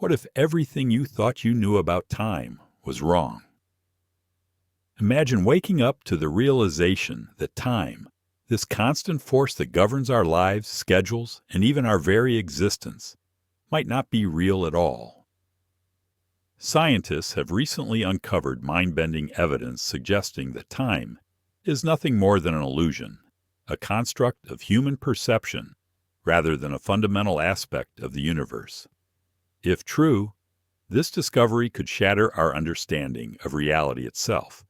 What if everything you thought you knew about time was wrong? Imagine waking up to the realization that time, this constant force that governs our lives, schedules, and even our very existence, might not be real at all. Scientists have recently uncovered mind-bending evidence suggesting that time is nothing more than an illusion, a construct of human perception, rather than a fundamental aspect of the universe. If true, this discovery could shatter our understanding of reality itself.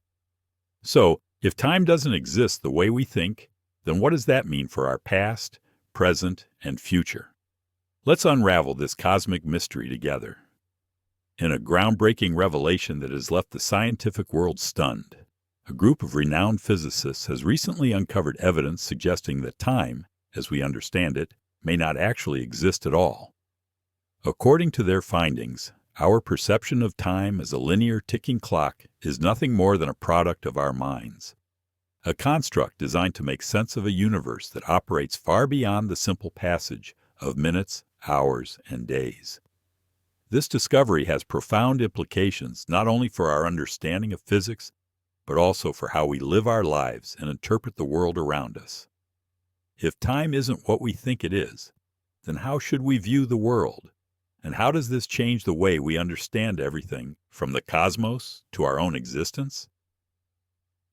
So, if time doesn't exist the way we think, then what does that mean for our past, present, and future? Let's unravel this cosmic mystery together. In a groundbreaking revelation that has left the scientific world stunned, a group of renowned physicists has recently uncovered evidence suggesting that time, as we understand it, may not actually exist at all. According to their findings, our perception of time as a linear ticking clock is nothing more than a product of our minds, a construct designed to make sense of a universe that operates far beyond the simple passage of minutes, hours, and days. This discovery has profound implications not only for our understanding of physics, but also for how we live our lives and interpret the world around us. If time isn't what we think it is, then how should we view the world? And how does this change the way we understand everything from the cosmos to our own existence?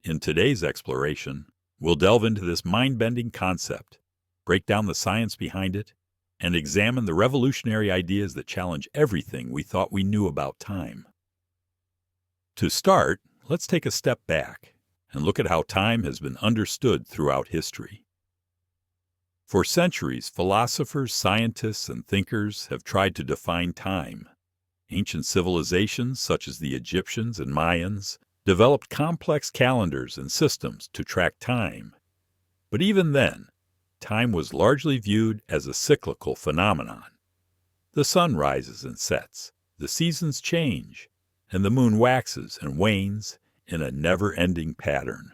In today's exploration, we'll delve into this mind-bending concept, break down the science behind it, and examine the revolutionary ideas that challenge everything we thought we knew about time. To start, let's take a step back and look at how time has been understood throughout history. For centuries, philosophers, scientists, and thinkers have tried to define time. Ancient civilizations, such as the Egyptians and Mayans, developed complex calendars and systems to track time. But even then, time was largely viewed as a cyclical phenomenon. The sun rises and sets, the seasons change, and the moon waxes and wanes in a never-ending pattern.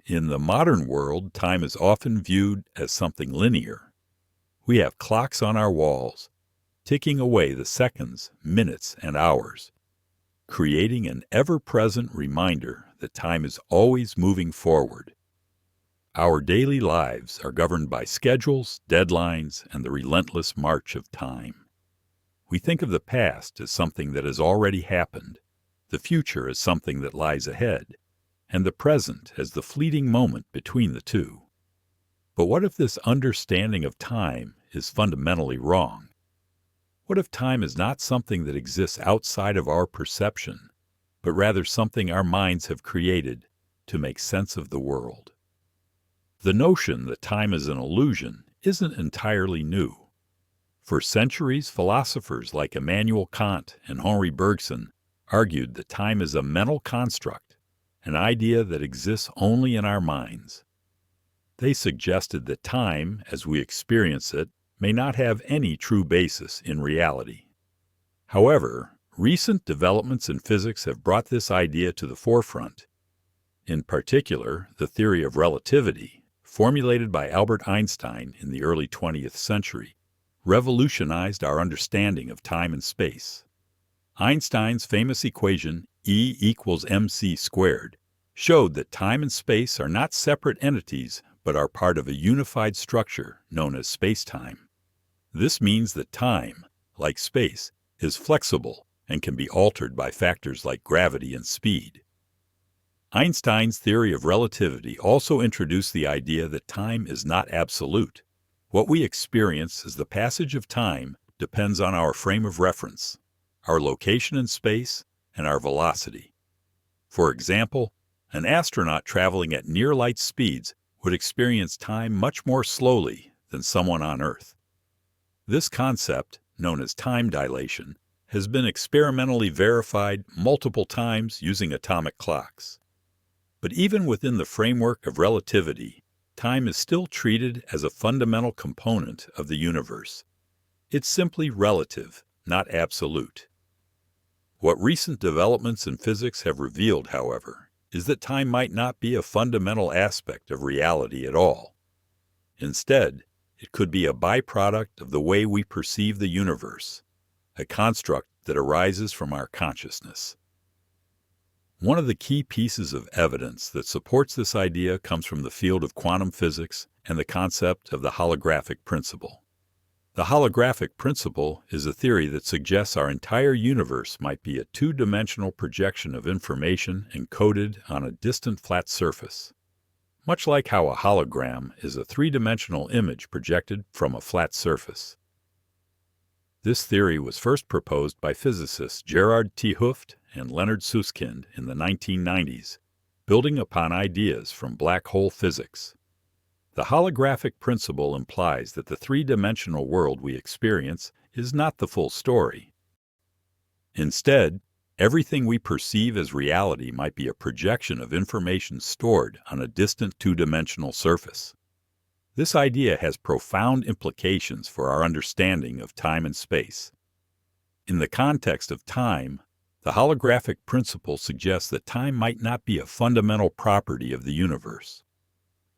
In the modern world, time is often viewed as something linear. We have clocks on our walls, ticking away the seconds, minutes, and hours, creating an ever-present reminder that time is always moving forward. Our daily lives are governed by schedules, deadlines, and the relentless march of time. We think of the past as something that has already happened, the future as something that lies ahead, and the present as the fleeting moment between the two. But what if this understanding of time is fundamentally wrong? What if time is not something that exists outside of our perception, but rather something our minds have created to make sense of the world? The notion that time is an illusion isn't entirely new. For centuries, philosophers like Immanuel Kant and Henri Bergson argued that time is a mental construct, an idea that exists only in our minds. They suggested that time, as we experience it, may not have any true basis in reality. However, recent developments in physics have brought this idea to the forefront. In particular, the theory of relativity, formulated by Albert Einstein in the early 20th century, revolutionized our understanding of time and space. Einstein's famous equation, E equals mc squared, showed that time and space are not separate entities but are part of a unified structure known as space-time. This means that time, like space, is flexible and can be altered by factors like gravity and speed. Einstein's theory of relativity also introduced the idea that time is not absolute. What we experience as the passage of time depends on our frame of reference, our location in space, and our velocity. For example, an astronaut traveling at near-light speeds would experience time much more slowly than someone on Earth. This concept, known as time dilation, has been experimentally verified multiple times using atomic clocks. But even within the framework of relativity, time is still treated as a fundamental component of the universe. It's simply relative, not absolute. What recent developments in physics have revealed, however, is that time might not be a fundamental aspect of reality at all. Instead, it could be a byproduct of the way we perceive the universe, a construct that arises from our consciousness. One of the key pieces of evidence that supports this idea comes from the field of quantum physics and the concept of the holographic principle. The holographic principle is a theory that suggests our entire universe might be a two-dimensional projection of information encoded on a distant flat surface, much like how a hologram is a three-dimensional image projected from a flat surface. This theory was first proposed by physicists Gerard T. Hooft and Leonard Susskind in the 1990s, building upon ideas from black hole physics. The holographic principle implies that the three-dimensional world we experience is not the full story. Instead, everything we perceive as reality might be a projection of information stored on a distant two-dimensional surface. This idea has profound implications for our understanding of time and space. In the context of time, the holographic principle suggests that time might not be a fundamental property of the universe.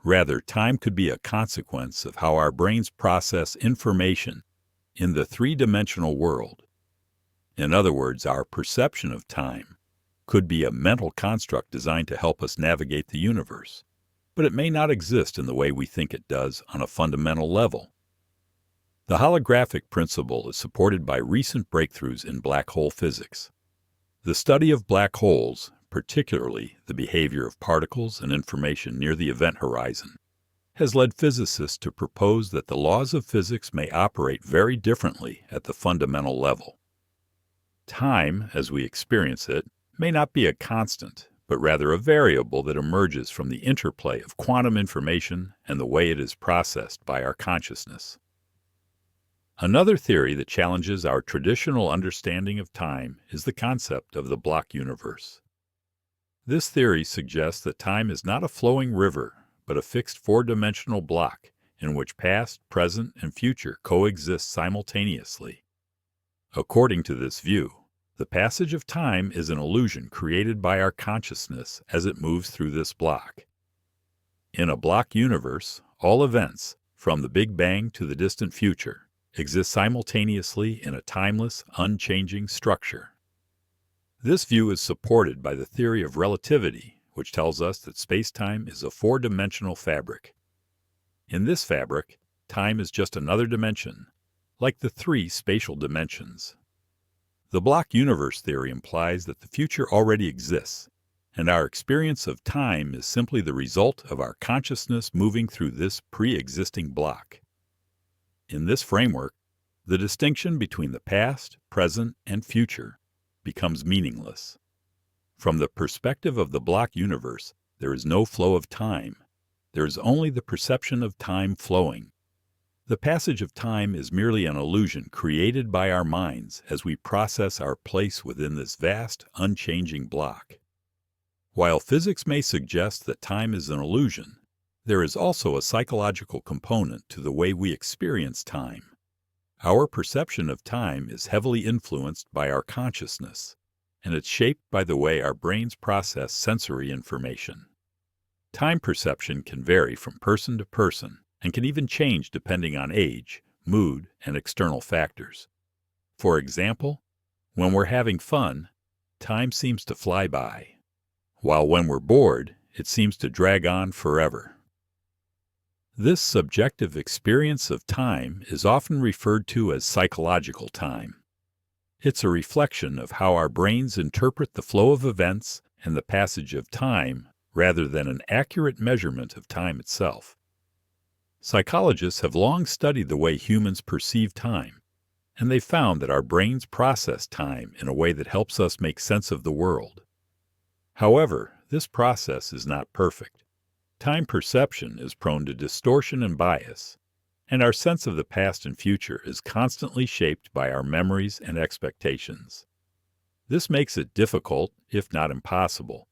Rather, time could be a consequence of how our brains process information in the three-dimensional world. In other words, our perception of time could be a mental construct designed to help us navigate the universe, but it may not exist in the way we think it does on a fundamental level. The holographic principle is supported by recent breakthroughs in black hole physics. The study of black holes, particularly the behavior of particles and information near the event horizon, has led physicists to propose that the laws of physics may operate very differently at the fundamental level. Time, as we experience it, may not be a constant, but rather a variable that emerges from the interplay of quantum information and the way it is processed by our consciousness. Another theory that challenges our traditional understanding of time is the concept of the block universe. This theory suggests that time is not a flowing river, but a fixed four-dimensional block in which past, present, and future coexist simultaneously. According to this view, the passage of time is an illusion created by our consciousness as it moves through this block. In a block universe, all events, from the Big Bang to the distant future, exist simultaneously in a timeless, unchanging structure. This view is supported by the theory of relativity, which tells us that space-time is a four-dimensional fabric. In this fabric, time is just another dimension, like the three spatial dimensions. The block universe theory implies that the future already exists, and our experience of time is simply the result of our consciousness moving through this pre-existing block. In this framework, the distinction between the past, present, and future becomes meaningless. From the perspective of the block universe, there is no flow of time. There is only the perception of time flowing. The passage of time is merely an illusion created by our minds as we process our place within this vast, unchanging block. While physics may suggest that time is an illusion, there is also a psychological component to the way we experience time. Our perception of time is heavily influenced by our consciousness, and it's shaped by the way our brains process sensory information. Time perception can vary from person to person, and can even change depending on age, mood, and external factors. For example, when we're having fun, time seems to fly by, while when we're bored, it seems to drag on forever. This subjective experience of time is often referred to as psychological time. It's a reflection of how our brains interpret the flow of events and the passage of time rather than an accurate measurement of time itself. Psychologists have long studied the way humans perceive time, and they found that our brains process time in a way that helps us make sense of the world. However, this process is not perfect. Time perception is prone to distortion and bias, and our sense of the past and future is constantly shaped by our memories and expectations. This makes it difficult, if not impossible,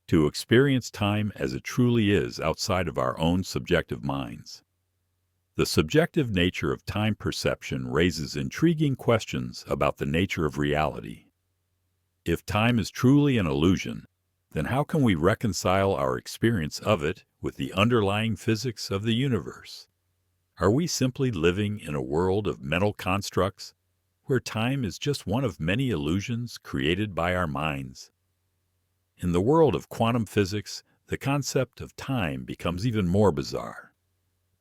to experience time as it truly is outside of our own subjective minds. The subjective nature of time perception raises intriguing questions about the nature of reality. If time is truly an illusion, then how can we reconcile our experience of it with the underlying physics of the universe? Are we simply living in a world of mental constructs, where time is just one of many illusions created by our minds. In the world of quantum physics, the concept of time becomes even more bizarre.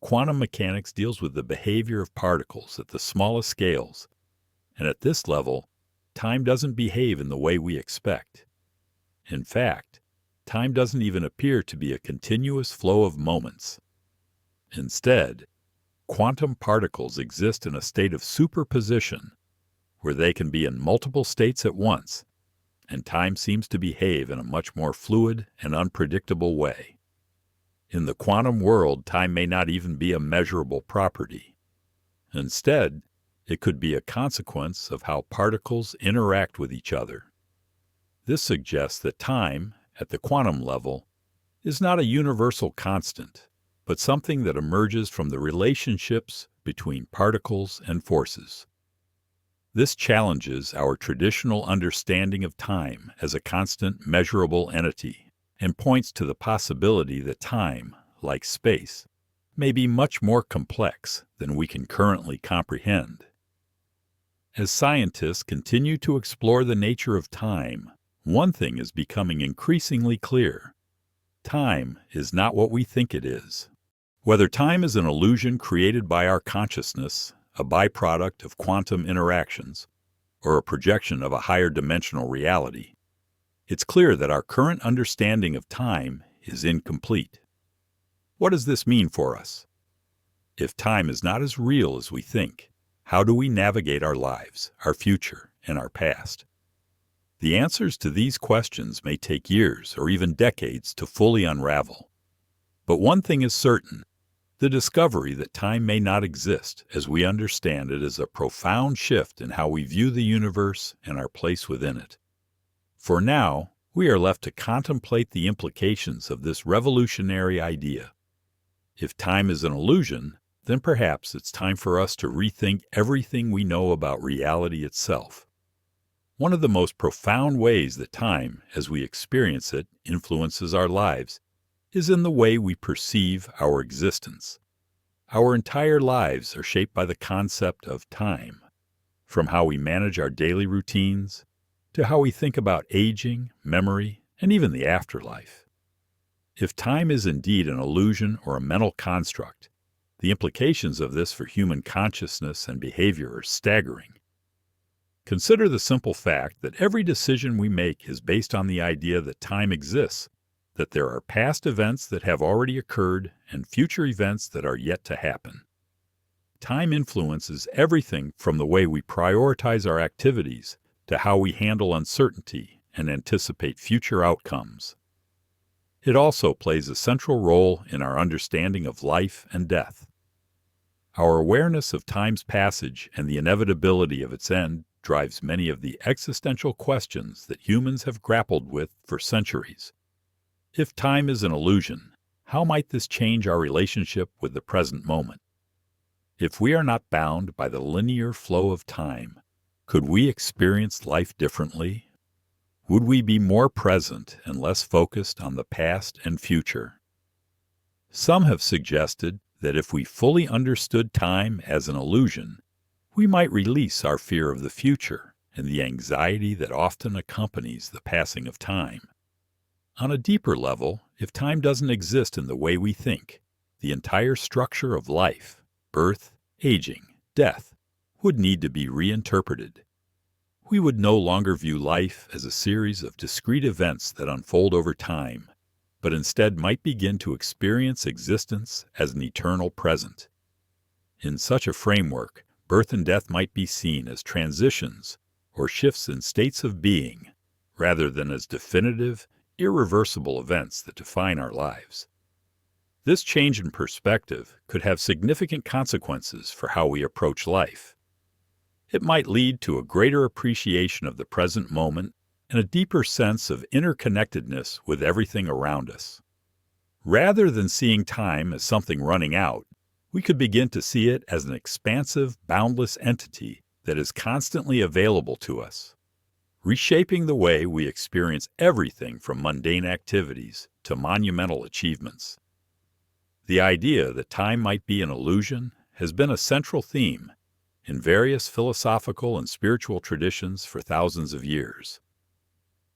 Quantum mechanics deals with the behavior of particles at the smallest scales, and at this level, time doesn't behave in the way we expect. In fact, time doesn't even appear to be a continuous flow of moments. Instead, quantum particles exist in a state of superposition, where they can be in multiple states at once, and time seems to behave in a much more fluid and unpredictable way. In the quantum world, time may not even be a measurable property. Instead, it could be a consequence of how particles interact with each other. This suggests that time, at the quantum level, is not a universal constant, but something that emerges from the relationships between particles and forces. This challenges our traditional understanding of time as a constant, measurable entity, and points to the possibility that time, like space, may be much more complex than we can currently comprehend. As scientists continue to explore the nature of time, one thing is becoming increasingly clear. Time is not what we think it is. Whether time is an illusion created by our consciousness, a byproduct of quantum interactions, or a projection of a higher dimensional reality, it's clear that our current understanding of time is incomplete. What does this mean for us? If time is not as real as we think, how do we navigate our lives, our future, and our past? The answers to these questions may take years or even decades to fully unravel. But one thing is certain: the discovery that time may not exist as we understand it is a profound shift in how we view the universe and our place within it. For now, we are left to contemplate the implications of this revolutionary idea. If time is an illusion, then perhaps it's time for us to rethink everything we know about reality itself. One of the most profound ways that time, as we experience it, influences our lives is in the way we perceive our existence. Our entire lives are shaped by the concept of time, from how we manage our daily routines to how we think about aging, memory, and even the afterlife. If time is indeed an illusion or a mental construct, the implications of this for human consciousness and behavior are staggering. Consider the simple fact that every decision we make is based on the idea that time exists, that there are past events that have already occurred and future events that are yet to happen. Time influences everything from the way we prioritize our activities to how we handle uncertainty and anticipate future outcomes. It also plays a central role in our understanding of life and death. Our awareness of time's passage and the inevitability of its end drives many of the existential questions that humans have grappled with for centuries. If time is an illusion, how might this change our relationship with the present moment? If we are not bound by the linear flow of time, could we experience life differently? Would we be more present and less focused on the past and future? Some have suggested that if we fully understood time as an illusion, we might release our fear of the future and the anxiety that often accompanies the passing of time. On a deeper level, if time doesn't exist in the way we think, the entire structure of life, birth, aging, death, would need to be reinterpreted. We would no longer view life as a series of discrete events that unfold over time, but instead might begin to experience existence as an eternal present. In such a framework, birth and death might be seen as transitions or shifts in states of being, rather than as definitive, irreversible events that define our lives. This change in perspective could have significant consequences for how we approach life. It might lead to a greater appreciation of the present moment and a deeper sense of interconnectedness with everything around us. Rather than seeing time as something running out, we could begin to see it as an expansive, boundless entity that is constantly available to us, reshaping the way we experience everything from mundane activities to monumental achievements. The idea that time might be an illusion has been a central theme, in various philosophical and spiritual traditions for thousands of years.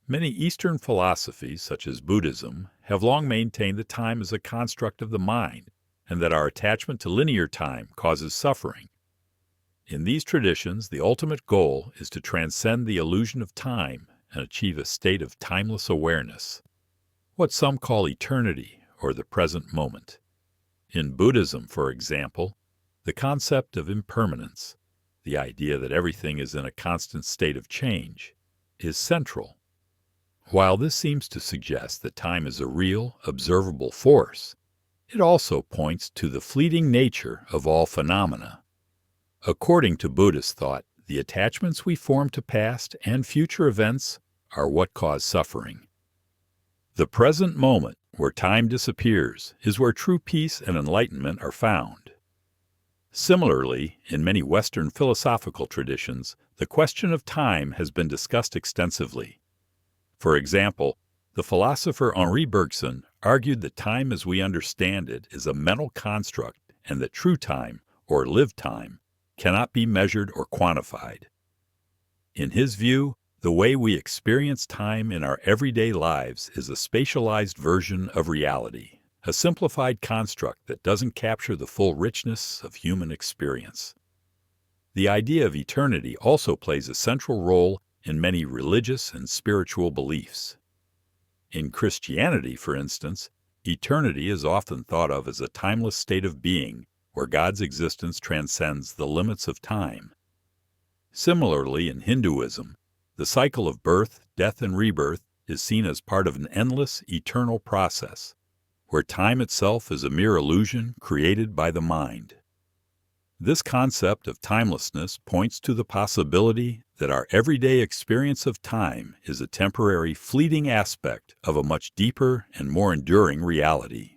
Many Eastern philosophies, such as Buddhism, have long maintained that time is a construct of the mind and that our attachment to linear time causes suffering. In these traditions, the ultimate goal is to transcend the illusion of time and achieve a state of timeless awareness, what some call eternity or the present moment. In Buddhism, for example, the concept of impermanence, the idea that everything is in a constant state of change, is central. While this seems to suggest that time is a real, observable force, it also points to the fleeting nature of all phenomena. According to Buddhist thought, the attachments we form to past and future events are what cause suffering. The present moment, where time disappears, is where true peace and enlightenment are found. Similarly, in many Western philosophical traditions, the question of time has been discussed extensively. For example, the philosopher Henri Bergson argued that time as we understand it is a mental construct and that true time, or lived time, cannot be measured or quantified. In his view, the way we experience time in our everyday lives is a spatialized version of reality, a simplified construct that doesn't capture the full richness of human experience. The idea of eternity also plays a central role in many religious and spiritual beliefs. In Christianity, for instance, eternity is often thought of as a timeless state of being where God's existence transcends the limits of time. Similarly, in Hinduism, the cycle of birth, death, and rebirth is seen as part of an endless, eternal process, where time itself is a mere illusion created by the mind. This concept of timelessness points to the possibility that our everyday experience of time is a temporary, fleeting aspect of a much deeper and more enduring reality.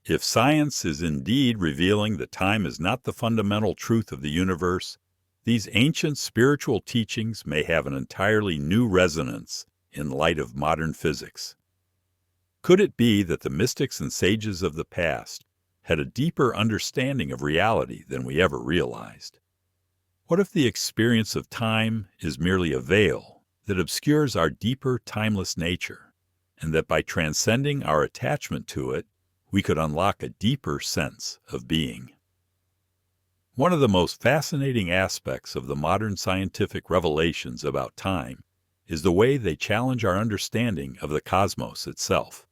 If science is indeed revealing that time is not the fundamental truth of the universe, these ancient spiritual teachings may have an entirely new resonance in light of modern physics. Could it be that the mystics and sages of the past had a deeper understanding of reality than we ever realized? What if the experience of time is merely a veil that obscures our deeper, timeless nature, and that by transcending our attachment to it, we could unlock a deeper sense of being? One of the most fascinating aspects of the modern scientific revelations about time is the way they challenge our understanding of the cosmos itself.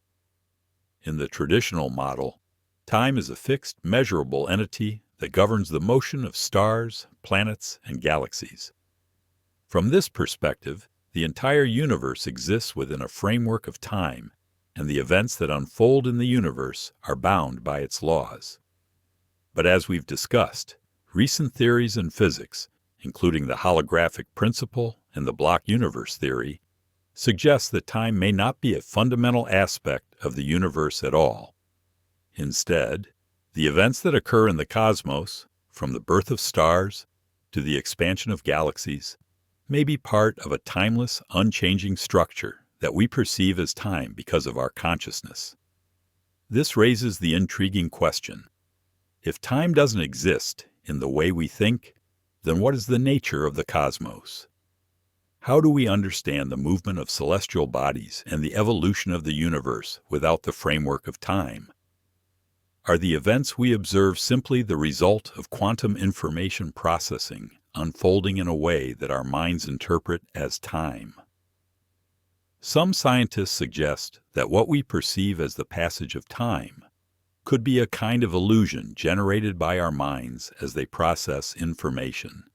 In the traditional model, time is a fixed, measurable entity that governs the motion of stars, planets, and galaxies. From this perspective, the entire universe exists within a framework of time, and the events that unfold in the universe are bound by its laws. But as we've discussed, recent theories in physics, including the holographic principle and the block universe theory, suggest that time may not be a fundamental aspect of the universe at all. Instead, the events that occur in the cosmos, from the birth of stars to the expansion of galaxies, may be part of a timeless, unchanging structure that we perceive as time because of our consciousness. This raises the intriguing question: if time doesn't exist in the way we think, then what is the nature of the cosmos? How do we understand the movement of celestial bodies and the evolution of the universe without the framework of time? Are the events we observe simply the result of quantum information processing, unfolding in a way that our minds interpret as time? Some scientists suggest that what we perceive as the passage of time could be a kind of illusion generated by our minds as they process information.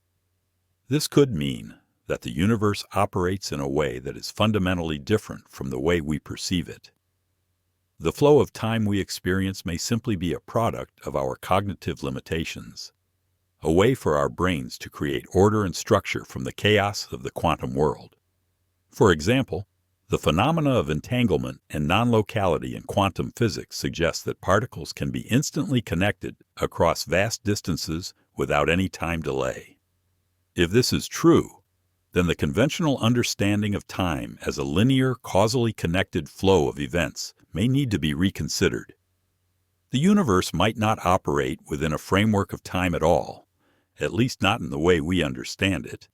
This could mean that the universe operates in a way that is fundamentally different from the way we perceive it. The flow of time we experience may simply be a product of our cognitive limitations, a way for our brains to create order and structure from the chaos of the quantum world. For example, the phenomena of entanglement and non-locality in quantum physics suggests that particles can be instantly connected across vast distances without any time delay. If this is true, then the conventional understanding of time as a linear, causally connected flow of events may need to be reconsidered. The universe might not operate within a framework of time at all, at least not in the way we understand it.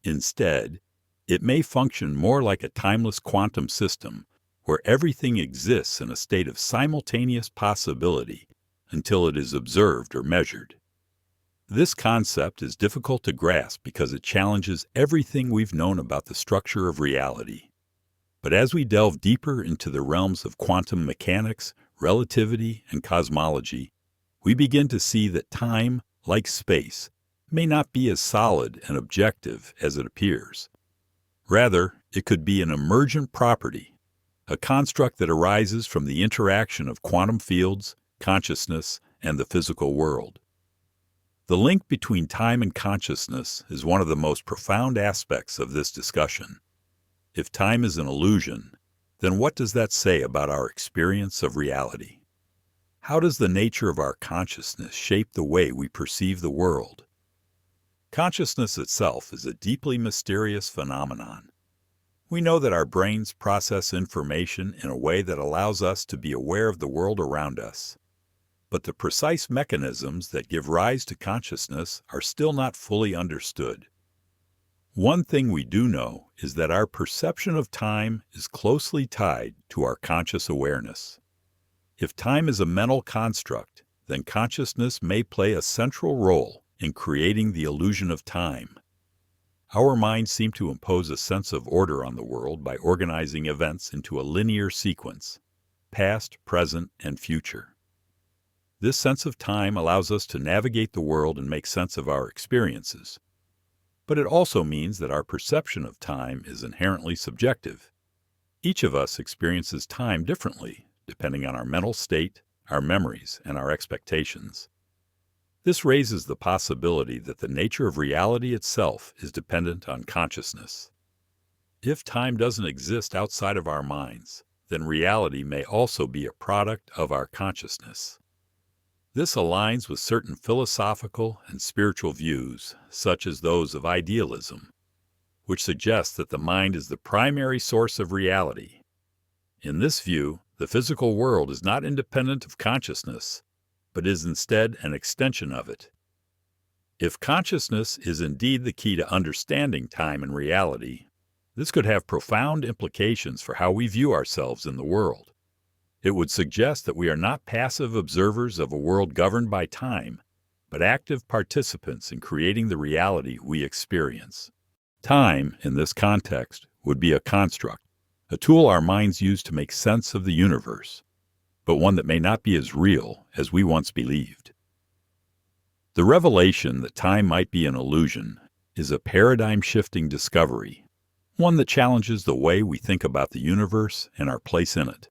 Instead, it may function more like a timeless quantum system where everything exists in a state of simultaneous possibility until it is observed or measured. This concept is difficult to grasp because it challenges everything we've known about the structure of reality. But as we delve deeper into the realms of quantum mechanics, relativity, and cosmology, we begin to see that time, like space, may not be as solid and objective as it appears. Rather, it could be an emergent property, a construct that arises from the interaction of quantum fields, consciousness, and the physical world. The link between time and consciousness is one of the most profound aspects of this discussion. If time is an illusion, then what does that say about our experience of reality? How does the nature of our consciousness shape the way we perceive the world? Consciousness itself is a deeply mysterious phenomenon. We know that our brains process information in a way that allows us to be aware of the world around us. But the precise mechanisms that give rise to consciousness are still not fully understood. One thing we do know is that our perception of time is closely tied to our conscious awareness. If time is a mental construct, then consciousness may play a central role in creating the illusion of time. Our minds seem to impose a sense of order on the world by organizing events into a linear sequence, past, present, and future. This sense of time allows us to navigate the world and make sense of our experiences. But it also means that our perception of time is inherently subjective. Each of us experiences time differently, depending on our mental state, our memories, and our expectations. This raises the possibility that the nature of reality itself is dependent on consciousness. If time doesn't exist outside of our minds, then reality may also be a product of our consciousness. This aligns with certain philosophical and spiritual views, such as those of idealism, which suggest that the mind is the primary source of reality. In this view, the physical world is not independent of consciousness, but is instead an extension of it. If consciousness is indeed the key to understanding time and reality, this could have profound implications for how we view ourselves in the world. It would suggest that we are not passive observers of a world governed by time, but active participants in creating the reality we experience. Time, in this context, would be a construct, a tool our minds use to make sense of the universe, but one that may not be as real as we once believed. The revelation that time might be an illusion is a paradigm-shifting discovery, one that challenges the way we think about the universe and our place in it.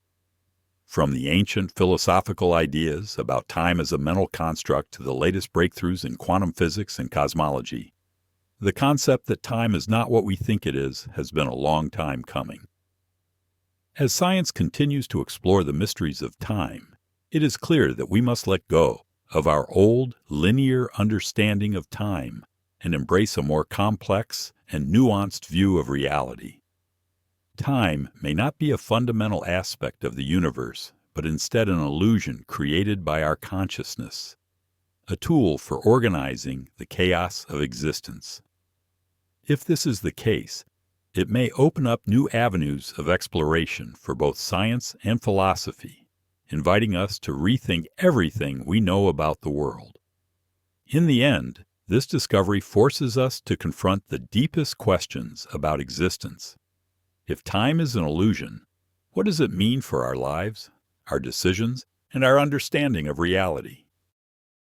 From the ancient philosophical ideas about time as a mental construct to the latest breakthroughs in quantum physics and cosmology, the concept that time is not what we think it is has been a long time coming. As science continues to explore the mysteries of time, it is clear that we must let go of our old, linear understanding of time and embrace a more complex and nuanced view of reality. Time may not be a fundamental aspect of the universe, but instead an illusion created by our consciousness, a tool for organizing the chaos of existence. If this is the case, it may open up new avenues of exploration for both science and philosophy, inviting us to rethink everything we know about the world. In the end, this discovery forces us to confront the deepest questions about existence. If time is an illusion, what does it mean for our lives, our decisions, and our understanding of reality?